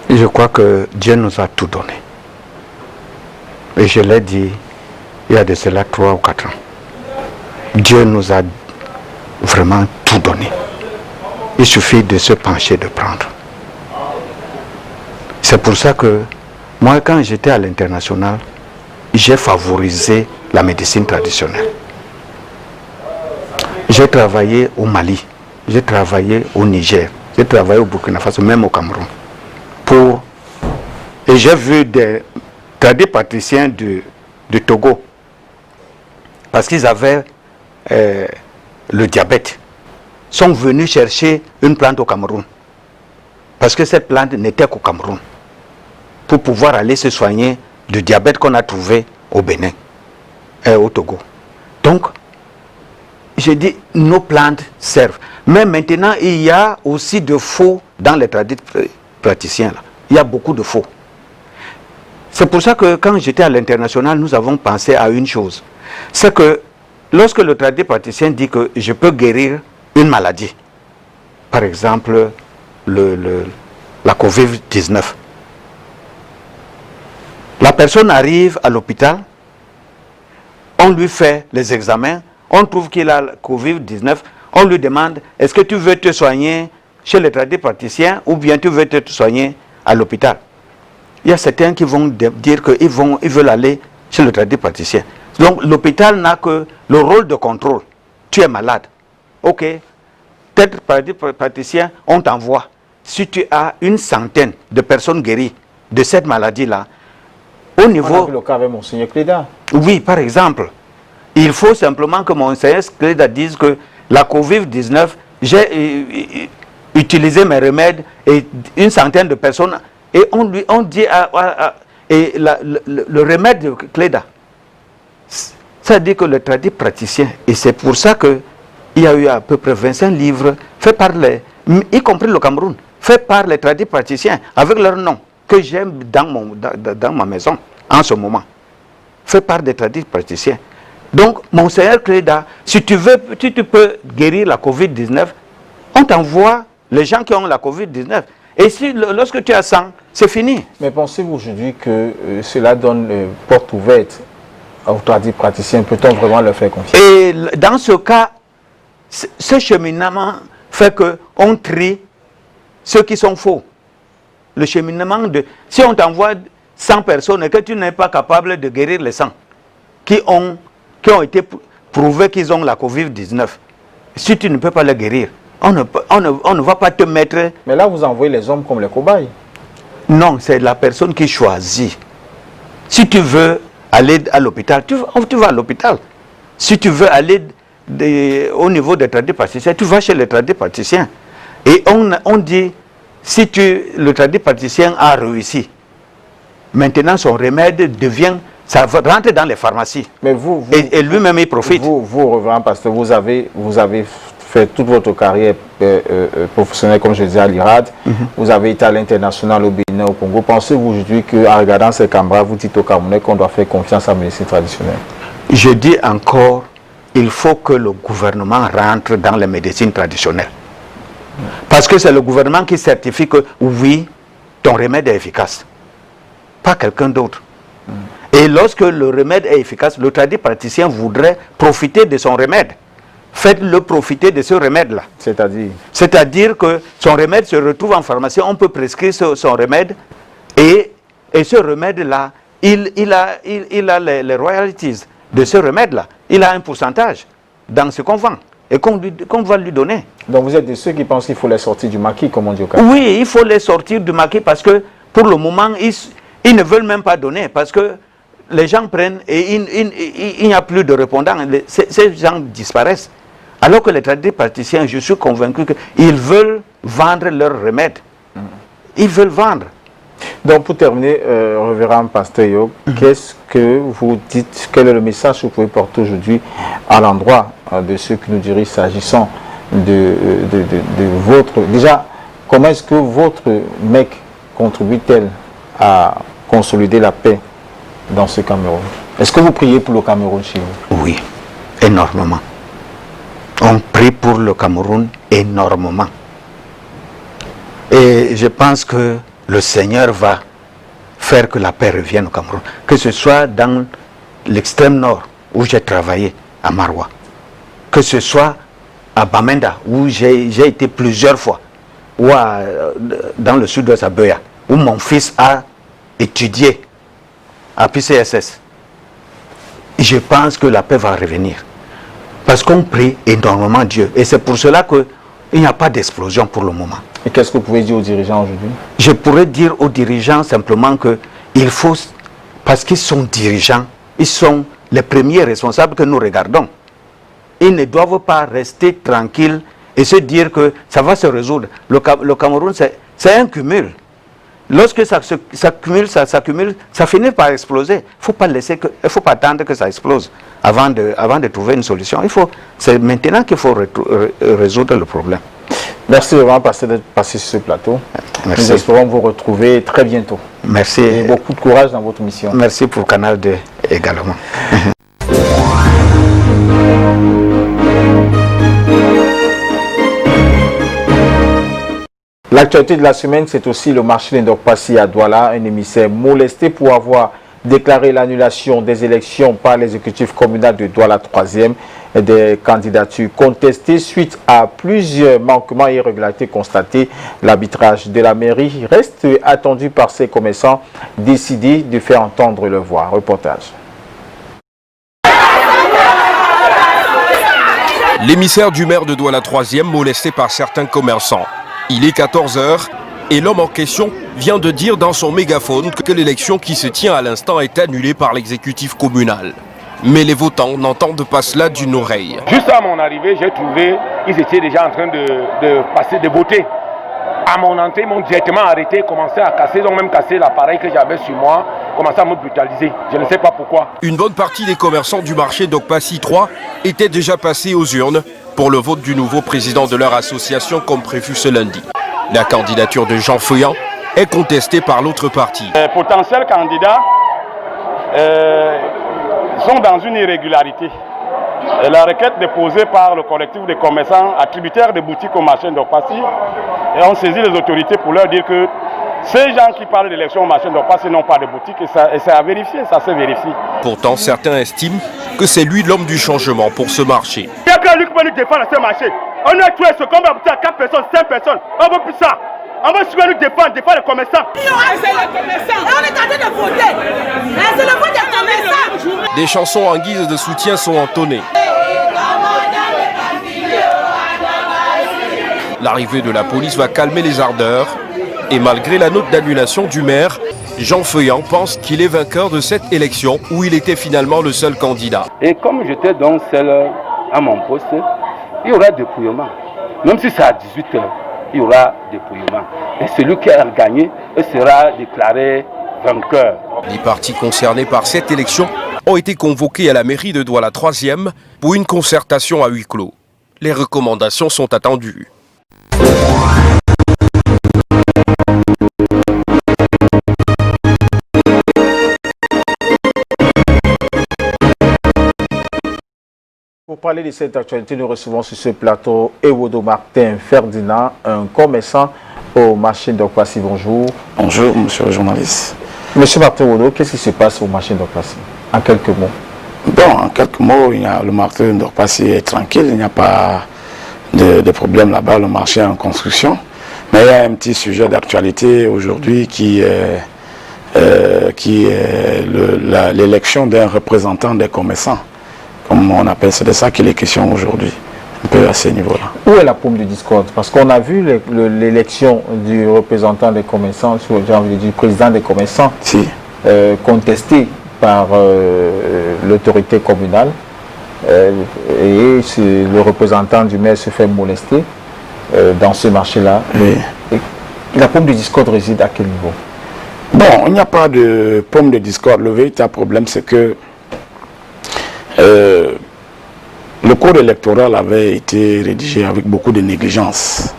Je crois que Dieu nous a tout donné. Et je l'ai dit il y a de cela 3 ou 4 ans. Dieu nous a vraiment tout donné. Il suffit de se pencher, de prendre. C'est pour ça que moi, quand j'étais à l'international, j'ai favorisé la médecine traditionnelle. J'ai travaillé au Mali, j'ai travaillé au Niger, j'ai travaillé au Burkina Faso, même au Cameroun. Et j'ai vu des tradipraticiens de Togo, parce qu'ils avaient le diabète, sont venus chercher une plante au Cameroun. Parce que cette plante n'était qu'au Cameroun. Pour pouvoir aller se soigner du diabète qu'on a trouvé au Bénin et au Togo. Donc, je dis, nos plantes servent. Mais maintenant, il y a aussi de faux dans les tradipraticiens. Il y a beaucoup de faux. C'est pour ça que quand j'étais à l'international, nous avons pensé à une chose. C'est que lorsque le tradipraticien dit que je peux guérir une maladie, par exemple la Covid-19, la personne arrive à l'hôpital, on lui fait les examens, on trouve qu'il a la Covid-19, on lui demande, est-ce que tu veux te soigner chez le tradipraticien ou bien tu veux te soigner à l'hôpital? Il y a certains qui vont dire qu'ils veulent aller chez le tradipraticien. Donc l'hôpital n'a que le rôle de contrôle. Tu es malade. Ok, tel tradipraticien, on t'envoie. Si tu as une centaine de personnes guéries de cette maladie-là, au niveau... On a vu le cas avec Monseigneur Cléda. Oui, par exemple. Il faut simplement que Monseigneur Cléda dise que la Covid-19, j'ai utilisé mes remèdes et une centaine de personnes... Et on dit le remède de Cléda, ça dit que le tradipraticien, et c'est pour ça qu'il y a eu à peu près 25 livres faits par y compris le Cameroun, faits par les tradipraticiens, avec leur nom, que j'aime dans ma maison, en ce moment, faits par des tradipraticiens. Donc, Monseigneur Cléda, si tu peux guérir la Covid-19, on t'envoie les gens qui ont la Covid-19. Et lorsque tu as 100, c'est fini. Mais pensez-vous aujourd'hui que cela donne porte ouverte aux tradipraticiens? Peut-on vraiment leur faire confiance? Et dans ce cas, ce cheminement fait qu'on trie ceux qui sont faux. Le cheminement si on t'envoie 100 personnes et que tu n'es pas capable de guérir les 100 qui ont été prouvés qu'ils ont la Covid-19, si tu ne peux pas les guérir, on ne va pas te mettre... Mais là, vous envoyez les hommes comme les cobayes. Non, c'est la personne qui choisit. Si tu veux aller à l'hôpital, tu vas à l'hôpital. Si tu veux aller au niveau des tradipraticiens, tu vas chez les tradipraticiens. Et on dit, si le tradipraticien a réussi, maintenant son remède ça rentre dans les pharmacies. Mais vous et lui-même il profite. Vous, révérend pasteur, vous avez fait toute votre carrière professionnelle, comme je disais, à l'IRAD. Vous avez été à l'international au Bénin, au Congo. Pensez-vous aujourd'hui qu'en regardant ces caméras, vous dites aux Camerounais qu'on doit faire confiance à la médecine traditionnelle? Je dis encore, il faut que le gouvernement rentre dans les médecines traditionnelles. Parce que c'est le gouvernement qui certifie que oui, ton remède est efficace. Pas quelqu'un d'autre. Et lorsque le remède est efficace, le tradipraticien voudrait profiter de son remède. Faites-le profiter de ce remède-là. C'est-à-dire que son remède se retrouve en pharmacie, on peut prescrire son remède, et ce remède-là, il a les royalties de ce remède-là. Il a un pourcentage dans ce qu'on vend et qu'on va lui donner. Donc vous êtes de ceux qui pensent qu'il faut les sortir du maquis, comme on dit au Canada? Oui, il faut les sortir du maquis parce que pour le moment, ils ne veulent même pas donner parce que les gens prennent et il n'y a plus de répondants. Ces gens disparaissent. Alors que les tradipraticiens, je suis convaincu qu'ils veulent vendre leurs remèdes. Ils veulent vendre. Donc pour terminer, révérend pasteur Yob, qu'est-ce que vous dites, quel est le message que vous pouvez porter aujourd'hui à l'endroit de ceux qui nous dirigent s'agissant de votre... Déjà, comment est-ce que votre MEC contribue-t-elle à consolider la paix dans ce Cameroun? Est-ce que vous priez pour le Cameroun chez vous? Oui, énormément. On prie pour le Cameroun énormément. Et je pense que le Seigneur va faire que la paix revienne au Cameroun. Que ce soit dans l'extrême nord, où j'ai travaillé, à Maroua. Que ce soit à Bamenda, où j'ai été plusieurs fois. Ou dans le sud-ouest, à Beya, où mon fils a étudié à PCSS, je pense que la paix va revenir. Parce qu'on prie énormément Dieu. Et c'est pour cela qu'il n'y a pas d'explosion pour le moment. Et qu'est-ce que vous pouvez dire aux dirigeants aujourd'hui? Je pourrais dire aux dirigeants simplement qu'il faut, parce qu'ils sont dirigeants, ils sont les premiers responsables que nous regardons. Ils ne doivent pas rester tranquilles et se dire que ça va se résoudre. Le Cameroun, c'est un cumul. Lorsque ça s'accumule, ça finit par exploser. Il ne faut pas attendre que ça explose avant de trouver une solution. C'est maintenant qu'il faut résoudre le problème. Merci vraiment d'être passé sur ce plateau. Merci. Nous espérons vous retrouver très bientôt. Merci. Et beaucoup de courage dans votre mission. Merci pour Canal 2 également. L'actualité de la semaine, c'est aussi le marché d'Indokpassi à Douala, un émissaire molesté pour avoir déclaré l'annulation des élections par l'exécutif communal de Douala 3e et des candidatures contestées suite à plusieurs manquements et irrégularités constatés. L'arbitrage de la mairie reste attendu par ses commerçants décidés de faire entendre leur voix. Reportage. L'émissaire du maire de Douala 3e molesté par certains commerçants. Il est 14 h et l'homme en question vient de dire dans son mégaphone que l'élection qui se tient à l'instant est annulée par l'exécutif communal. Mais les votants n'entendent pas cela d'une oreille. Juste à mon arrivée, j'ai trouvé qu'ils étaient déjà en train de voter. À mon entrée, ils m'ont directement arrêté, commencé à casser, ils ont même cassé l'appareil que j'avais sur moi, commencé à me brutaliser. Je ne sais pas pourquoi. Une bonne partie des commerçants du marché d'Okpassi 3 étaient déjà passés aux urnes pour le vote du nouveau président de leur association comme prévu ce lundi. La candidature de Jean Feuillant est contestée par l'autre parti. Les potentiels candidats sont dans une irrégularité. La requête déposée par le collectif des commerçants attributaires des boutiques au marché d'Okpassi et ont saisi les autorités pour leur dire que ces gens qui parlent d'élection au marché d'Okpassi n'ont pas de boutique et c'est à vérifier, ça se vérifie. Pourtant, certains estiment que c'est lui l'homme du changement pour ce marché. Il n'y a que lui qui peut nous défendre à ce marché. On a tué ce combat à 4 personnes, 5 personnes. On ne veut plus ça. On va nous défendre les commerçants. C'est les commerçants. On est en train de voter. C'est le vote des commerçants. Des chansons en guise de soutien sont entonnées. L'arrivée de la police va calmer les ardeurs. Et malgré la note d'annulation du maire, Jean Feuillant pense qu'il est vainqueur de cette élection où il était finalement le seul candidat. Et comme j'étais donc seul à mon poste, il y aura dépouillement. Même si c'est à 18 h, il y aura dépouillement. Et celui qui a gagné sera déclaré vainqueur. Les partis concernés par cette élection ont été convoqués à la mairie de Douala 3e pour une concertation à huis clos. Les recommandations sont attendues. Pour parler de cette actualité, nous recevons sur ce plateau Ewodo Martin Ferdinand, un commerçant au marché d'Okpassi. Bonjour. Bonjour, monsieur le journaliste. Monsieur Martin Ewodo, qu'est-ce qui se passe au marché d'Okpassi? En quelques mots. Bon, en quelques mots, le marché d'Okpassi est tranquille, il n'y a pas de problème là-bas, le marché est en construction. Mais il y a un petit sujet d'actualité aujourd'hui qui est l'élection d'un représentant des commerçants. Comme on appelle, c'est de ça qu'il est question aujourd'hui, un peu à ce niveau-là. Où est la paume du discorde? Parce qu'on a vu l'élection du représentant des commerçants, j'ai envie de dire, du président des commerçants, si. Contestée par l'autorité communale. Et le représentant du maire se fait molester dans ce marché-là. Oui. La paume du discorde réside à quel niveau? Bon, il n'y a pas de paume de discorde. Le véritable problème, c'est que le code électoral avait été rédigé avec beaucoup de négligence.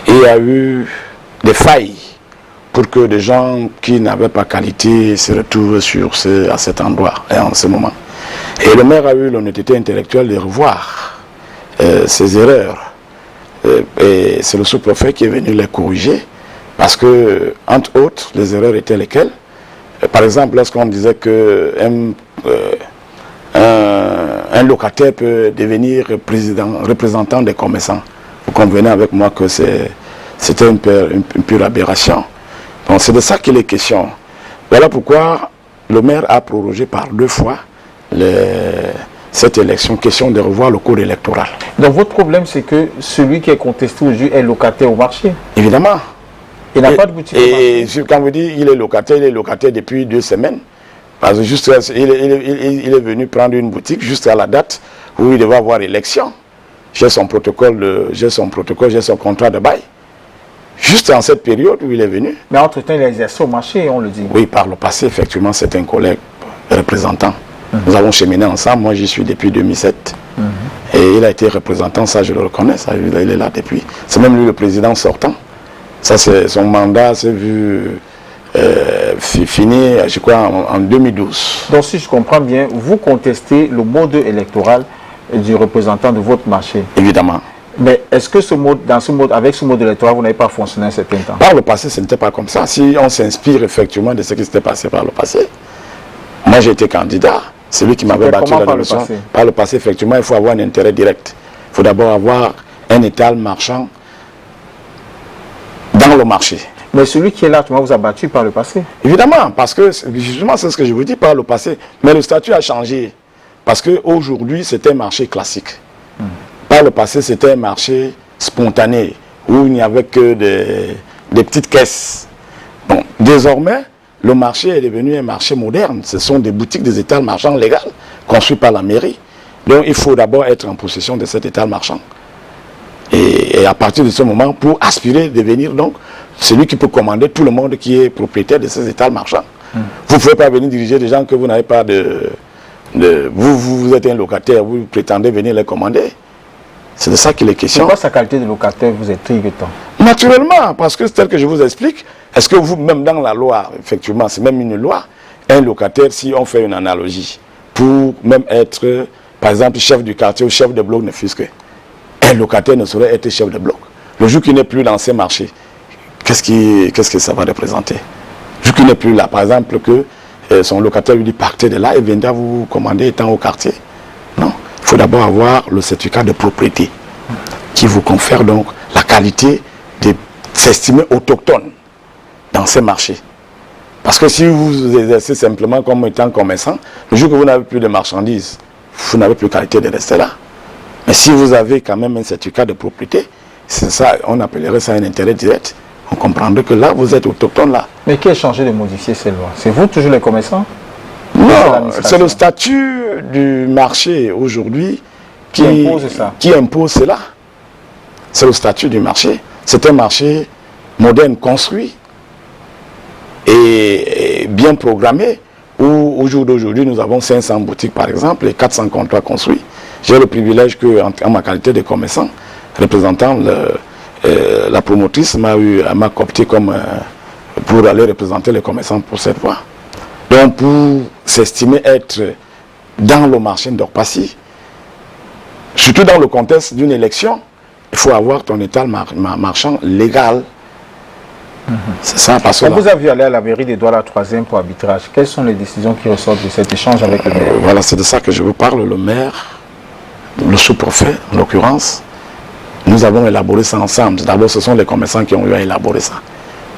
Et il y a eu des failles pour que des gens qui n'avaient pas qualité se retrouvent à cet endroit et en ce moment. Et le maire a eu l'honnêteté intellectuelle de revoir ces erreurs. Et c'est le sous-préfet qui est venu les corriger parce que, entre autres, les erreurs étaient lesquelles? Par exemple, lorsqu'on disait que un locataire peut devenir représentant des commerçants. Vous convenez avec moi que c'était une pure aberration. Donc c'est de ça qu'il est question. Voilà pourquoi le maire a prorogé par 2 fois cette élection, question de revoir le code électoral. Donc votre problème, c'est que celui qui est contesté aujourd'hui est locataire au marché? Évidemment. Il n'a pas de boutique. Et quand vous dites il est locataire depuis 2 semaines. Parce que juste, il est venu prendre une boutique juste à la date où il devait avoir élection. J'ai son protocole, j'ai son contrat de bail. Juste en cette période où il est venu. Mais entre-temps, il a exercé au marché, on le dit. Oui, par le passé, effectivement, c'est un collègue représentant. Nous avons cheminé ensemble, moi j'y suis depuis 2007. Et il a été représentant, ça je le reconnais, ça, il est là depuis. C'est même lui le président sortant. Ça, c'est son mandat, c'est vu fini, je crois, en 2012. Donc si je comprends bien, vous contestez le mode électoral du représentant de votre marché? Évidemment. Mais est-ce que avec ce mode électoral, vous n'avez pas fonctionné un certain temps? Par le passé, ce n'était pas comme ça. Si on s'inspire effectivement de ce qui s'était passé par le passé, moi j'ai été candidat. C'est lui qui m'avait battu la élection. Par le passé, effectivement, il faut avoir un intérêt direct. Il faut d'abord avoir un étal marchand dans le marché. Mais celui qui est là, vous a battu par le passé? Évidemment, parce que justement, c'est ce que je vous dis par le passé. Mais le statut a changé. Parce qu'aujourd'hui, c'est un marché classique. Par le passé, c'était un marché spontané, où il n'y avait que des petites caisses. Bon, désormais, le marché est devenu un marché moderne. Ce sont des boutiques, des étals marchands légaux, construits par la mairie. Donc, il faut d'abord être en possession de cet étal marchand. Et à partir de ce moment, pour aspirer, devenir donc celui qui peut commander tout le monde qui est propriétaire de ces étals marchands. Vous ne pouvez pas venir diriger des gens que vous n'avez pas vous êtes un locataire, vous prétendez venir les commander. C'est de ça qu'il est question. Pourquoi sa qualité de locataire vous intrigue tant? Naturellement, parce que c'est tel que je vous explique. Est-ce que vous, même dans la loi, effectivement, c'est même une loi, un locataire, si on fait une analogie, pour même être, par exemple, chef du quartier ou chef de bloc, ne fût-ce que, un locataire ne saurait être chef de bloc. Le jour qu'il n'est plus dans ces marchés, qu'est-ce que ça va représenter? Le jour qu'il n'est plus là, par exemple, que son locataire lui dit partez de là et viendra vous commander étant au quartier. Non. Il faut d'abord avoir le certificat de propriété qui vous confère donc la qualité de s'estimer autochtone dans ces marchés. Parce que si vous exercez simplement comme étant commerçant, le jour que vous n'avez plus de marchandises, vous n'avez plus qualité de rester là. Mais si vous avez quand même un certificat de propriété, c'est ça, on appellerait ça un intérêt direct. On comprendrait que là, vous êtes autochtone là. Mais qui a changé de modifier ces lois? C'est vous, toujours les commerçants? Non, c'est le statut du marché aujourd'hui qui impose cela. C'est le statut du marché. C'est un marché moderne, construit et bien programmé, où au jour d'aujourd'hui, nous avons 500 boutiques par exemple et 400 comptoirs construits. J'ai le privilège que, en ma qualité de commerçant, représentant la promotrice m'a coopté comme pour aller représenter les commerçants pour cette fois. Donc pour s'estimer être dans le marché d'Orpassi, surtout dans le contexte d'une élection, il faut avoir ton étal marchand légal. C'est ça, parce que... On vous a vu aller à la mairie des Douala 3e pour arbitrage. Quelles sont les décisions qui ressortent de cet échange avec le maire? Voilà, c'est de ça que je vous parle. Le maire, le sous-préfet en l'occurrence, nous avons élaboré ça ensemble. D'abord, ce sont les commerçants qui ont eu à élaborer ça.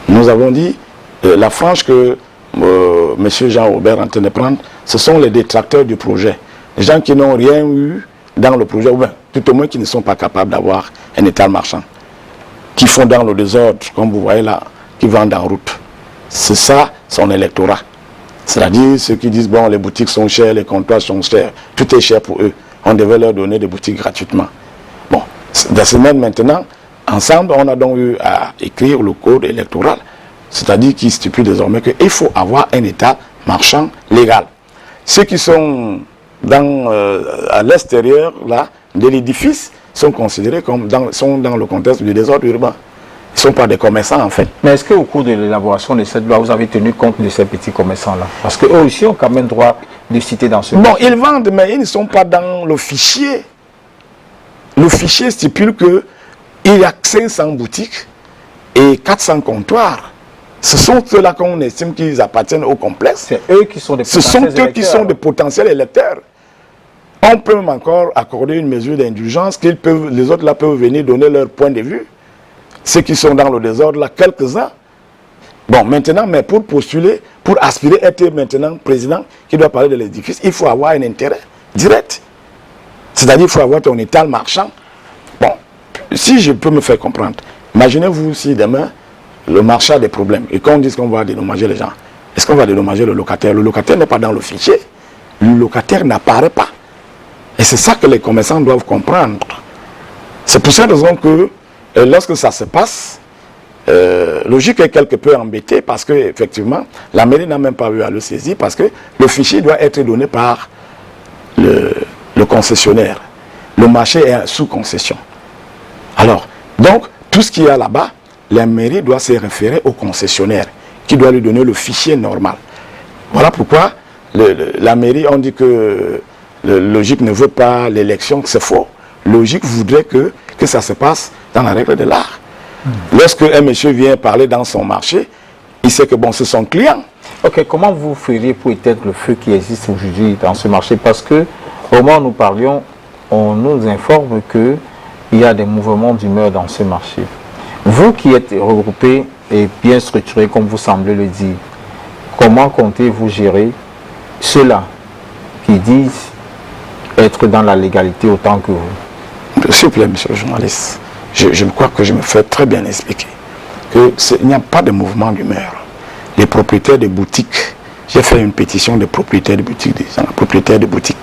Nous avons dit, la frange que M. Jean-Aubert est en train de prendre, ce sont les détracteurs du projet. Les gens qui n'ont rien eu dans le projet, ou bien tout au moins qui ne sont pas capables d'avoir un étal marchand, qui font dans le désordre, comme vous voyez là, qui vendent en route. C'est ça son électorat. C'est-à-dire ceux qui disent, bon, les boutiques sont chères, les comptoirs sont chers, tout est cher pour eux. On devait leur donner des boutiques gratuitement. Bon, dans ce moment maintenant, ensemble, on a donc eu à écrire le code électoral, c'est-à-dire qui stipule désormais qu'il faut avoir un état marchand légal. Ceux qui sont à l'extérieur de l'édifice sont considérés comme sont dans le contexte du désordre urbain. Ils ne sont pas des commerçants en fait. Mais est-ce qu'au cours de l'élaboration de cette loi, vous avez tenu compte de ces petits commerçants-là? Parce qu'eux aussi ont quand même droit de citer dans ce... Bon, ils vendent, mais ils ne sont pas dans le fichier. Le fichier stipule qu'il y a 500 boutiques et 400 comptoirs. Ce sont ceux-là qu'on estime qu'ils appartiennent au complexe. C'est eux qui sont des potentiels électeurs. Ce sont eux qui sont des potentiels électeurs. On peut même encore accorder une mesure d'indulgence, les autres là peuvent venir donner leur point de vue. Ceux qui sont dans le désordre là, quelques-uns, Bon, maintenant, mais pour postuler, pour aspirer à être maintenant président qui doit parler de l'édifice, il faut avoir un intérêt direct. C'est-à-dire qu'il faut avoir ton étal marchand. Bon, si je peux me faire comprendre, imaginez-vous si demain, le marché a des problèmes et qu'on dit qu'on va dédommager les gens. Est-ce qu'on va dédommager le locataire? Le locataire n'est pas dans le fichier. Le locataire n'apparaît pas. Et c'est ça que les commerçants doivent comprendre. C'est pour cette raison que lorsque ça se passe, logique est quelque peu embêté parce que effectivement la mairie n'a même pas eu à le saisir parce que le fichier doit être donné par le concessionnaire. Le marché est sous concession. Alors, donc, tout ce qu'il y a là-bas, la mairie doit se référer au concessionnaire qui doit lui donner le fichier normal. Voilà pourquoi la mairie, on dit que logique ne veut pas l'élection, c'est faux. Logique voudrait que ça se passe dans la règle de l'art. Lorsque un monsieur vient parler dans son marché, il sait que bon, c'est son client. Ok, comment vous feriez pour éteindre le feu qui existe aujourd'hui dans ce marché? Parce que au moment où nous parlions, on nous informe qu'il y a des mouvements d'humeur dans ce marché. Vous qui êtes regroupés et bien structurés, comme vous semblez le dire, comment comptez-vous gérer ceux-là qui disent être dans la légalité autant que vous? S'il vous plaît, monsieur le journaliste, je crois que je me fais très bien expliquer qu'il n'y a pas de mouvement d'humeur. Les propriétaires de boutiques, j'ai fait une pétition de propriétaires de boutiques,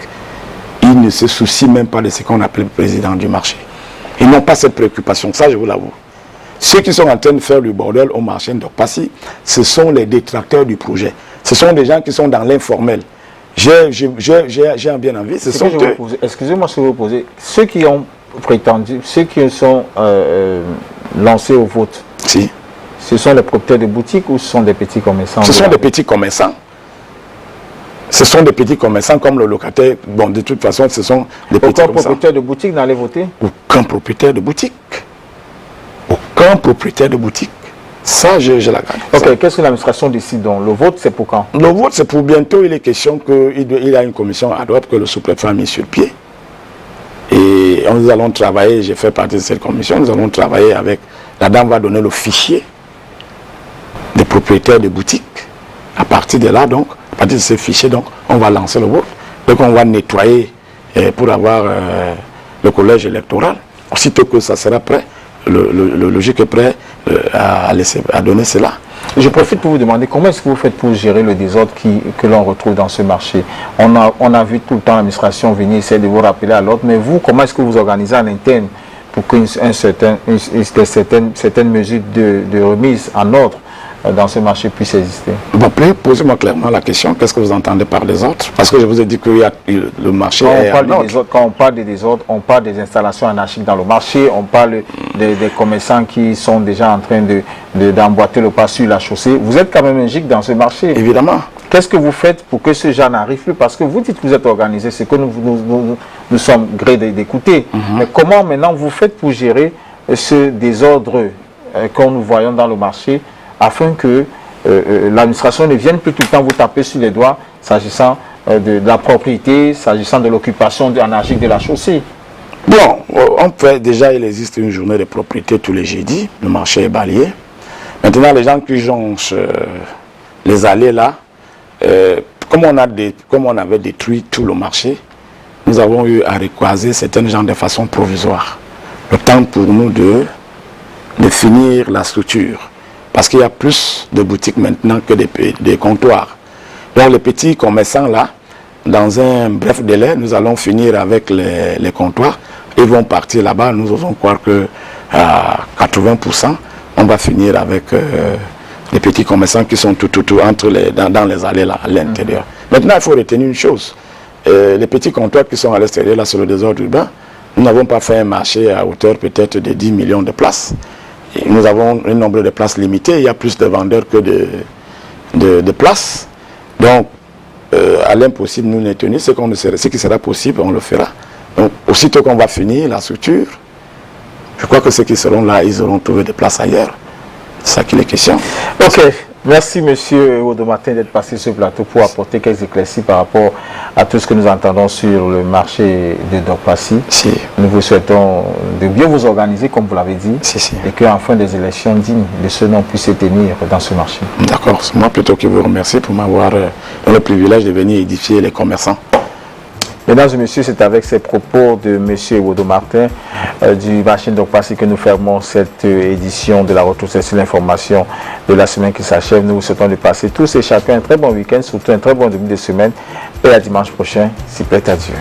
ils ne se soucient même pas de ce qu'on appelle le président du marché. Ils n'ont pas cette préoccupation, ça je vous l'avoue. Ceux qui sont en train de faire le bordel au marché de Passy, ce sont les détracteurs du projet. Ce sont des gens qui sont dans l'informel. J'ai bien envie. Excusez-moi si vous posez. Ceux qui ont prétendu, ceux qui sont lancés au vote, si. Ce sont les propriétaires de boutiques ou ce sont des petits commerçants? Ce sont des petits commerçants. Ce sont des petits commerçants comme le locataire. Bon, de toute façon, ce sont des petits commerçants. Aucun propriétaire de boutique n'allait voter? Aucun propriétaire de boutique. Aucun propriétaire de boutique. Ça, je la garde. Ok, qu'est-ce que l'administration décide donc? Le vote, c'est pour quand? Le vote, c'est pour bientôt. Il est question qu'il a une commission ad hoc que le sous-préfet a mis sur pied. Et nous allons travailler, j'ai fait partie de cette commission, nous allons travailler avec... La dame va donner le fichier des propriétaires de boutiques. À partir de là, donc, à partir de ce fichier, donc, on va lancer le vote. Donc, on va nettoyer pour avoir le collège électoral. Aussitôt que ça sera prêt, le logique est prêt à donner cela. Je profite pour vous demander comment est-ce que vous faites pour gérer le désordre que l'on retrouve dans ce marché. On a vu tout le temps l'administration venir essayer de vous rappeler à l'ordre, mais vous, comment est-ce que vous organisez en interne pour qu'une certaine mesure de remise en ordre dans ce marché puisse exister? Bon, posez-moi clairement la question, qu'est-ce que vous entendez par désordre? Parce que je vous ai dit que le marché quand on parle de désordre, on parle des installations anarchiques dans le marché, on parle des commerçants qui sont déjà en train d'emboîter le pas sur la chaussée. Vous êtes quand même un gigue dans ce marché. Évidemment. Qu'est-ce que vous faites pour que ce genre n'arrive plus? Parce que vous dites que vous êtes organisé, c'est que nous sommes grés d'écouter. Mais comment maintenant vous faites pour gérer ce désordre que nous voyons dans le marché afin que l'administration ne vienne plus tout le temps vous taper sur les doigts s'agissant de la propriété, s'agissant de l'occupation anarchique de la chaussée? Bon, on fait déjà, il existe une journée de propriété tous les jeudis, le marché est balayé. Maintenant, les gens qui jonchent les allées là, comme on avait détruit tout le marché, nous avons eu à recoiser certains gens de façon provisoire. Le temps pour nous de finir la structure. Parce qu'il y a plus de boutiques maintenant que des comptoirs. Donc les petits commerçants là, dans un bref délai, nous allons finir avec les comptoirs. Ils vont partir là-bas. Nous osons croire qu'à 80%, on va finir avec les petits commerçants qui sont tout dans les allées là, à l'intérieur. Maintenant, il faut retenir une chose. Les petits comptoirs qui sont à l'extérieur, là, sur le désordre urbain, nous n'avons pas fait un marché à hauteur peut-être de 10 millions de places. Et nous avons un nombre de places limité. Il y a plus de vendeurs que de places. Donc, à l'impossible, nous les tenir. Ce qui sera possible, on le fera. Donc, aussitôt qu'on va finir la structure, je crois que ceux qui seront là, ils auront trouvé des places ailleurs. C'est ça qu'il est question. Ok. Merci monsieur Odomatin d'être passé sur le plateau pour apporter quelques éclaircies par rapport à tout ce que nous entendons sur le marché de Dokpassi. Nous vous souhaitons de bien vous organiser comme vous l'avez dit et qu'enfin des élections dignes de ce nom puissent se tenir dans ce marché. D'accord, c'est moi plutôt qui vous remercie pour m'avoir donné le privilège de venir édifier les commerçants. Mesdames et messieurs, c'est avec ces propos de M. Odomatin du marché de Dokpassi que nous fermons cette édition de la retour sur l'information de la semaine qui s'achève. Nous vous souhaitons de passer tous et chacun un très bon week-end, surtout un très bon début de semaine et à dimanche prochain, si plaît à Dieu.